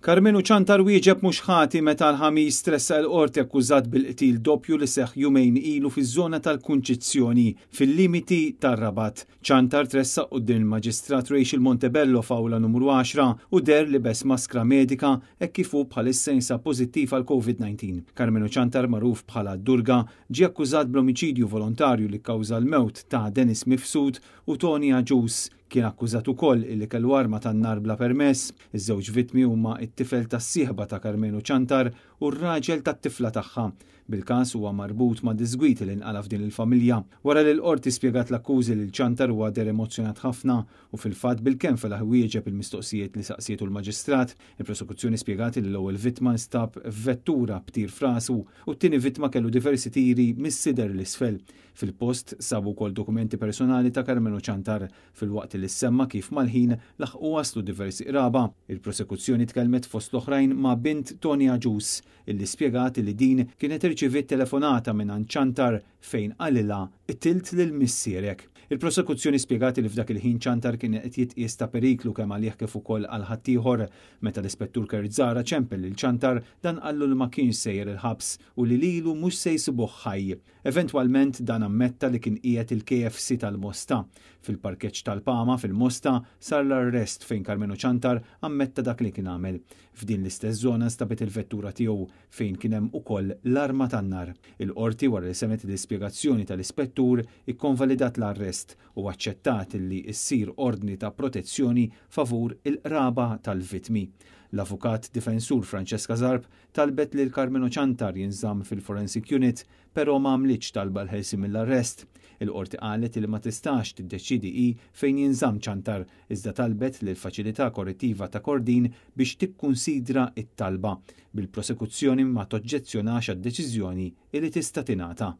Carmenu Ċantar wieġeb mhux ħati meta l-ħamis stressa l-qorti akkużat bil-qtil doppju li seħħ jumejn ilu fiż-żona tal-Kunċizzjoni fil-limiti tar-Rabat. Ċantar tressaq quddiem il-Maġistrat Rachel Montebello f'awla numru 10 u der li bes maskra medika hekk kif hu bħalissa jinsab pożittiv għal COVID-19. Carmenu Ċantar magħruf bħala Durga ġie akkużat bl-omiċidju volontarju li kkawża l-mewt ta' Dennis Mifsud u Tony Agius. Kien akkużat ukoll illi kellu arma tan-nar bla permess. Iż-żewġ vittmi huma t-tifel tas-sieħba ta' Carmenu Ċantar u r-raġel tat-tifla tagħha. Bil-każ huwa marbut ma' disgwit li nqala f'din il-familja. Wara li l-qorti spjegat l-akkużi lil Ċantar huwa der emozzjonat ħafna u fil-fatt bil-kemm felaħ wieġeb il-mistoqsijiet li saqsietu l-Maġistrat. Il-prosekuzzjoni spjegat li l-ewwel vittma nstab vettura b'tir f'rasu u t-tieni vittma kellu diversi tiri mis-sider l-isfel. Fil-post sabu wkoll dokumenti personali ta' Carmenu Ċantar fil-waqt li semma kif mal-ħin laħqu waslu diversi qraba. Il-prosekuzzjoni tkellmet fost l-oħrajn ma' bint Tony Agius illi spjegat li din kienet irċiviet telefonata minn Ċantar fejn qalilha qtilt lil missierek. Il-prosekuzzjoni spjegat li f'dak il-ħin Ċantar kien qed jitqies ta' periklu kemm għalih kif ukoll għal ħaddieħor meta l-ispettur Kerrizzara ċempel lil Ċantar dan qallu li ma kienx sejjer il-ħabs u li lilu mhux se jsibuh ħajj. Eventwalment dan ammetta li kien qiegħed il-KFC tal-Mosta. Fil-parkeġġ tal-Pama fil-Mosta sar l-arrest fejn Carmenu Ċantar ammetta dak li kien għamel. F'din l-istess żona stabet il-vettura tiegħu fejn kien hemm ukoll l-arma tan-nar. Il-qorti wara li semet l-ispjegazzjoni tal-ispettur ikkonvalidat l-arrest u aċċettat li ssir ordni ta' protezzjoni favur il-qraba tal-vittmi. L-avukat difensur Francesca Zarb talbet li Carmenu Ċantar jinżamm fil-Forensic Unit, però ma għamlitx talba l-ħelsi mill-arrest. Il-qorti qalet li ma tistax tiddeċidi fejn jinżamm Ċantar, iżda talbet lil faċilità korrettiva ta' Kordin biex tikkunsidra t-talba. Bil-prosekuzzjoni ma toġġezzjonax għad-deċiżjoni li tista' tingħata.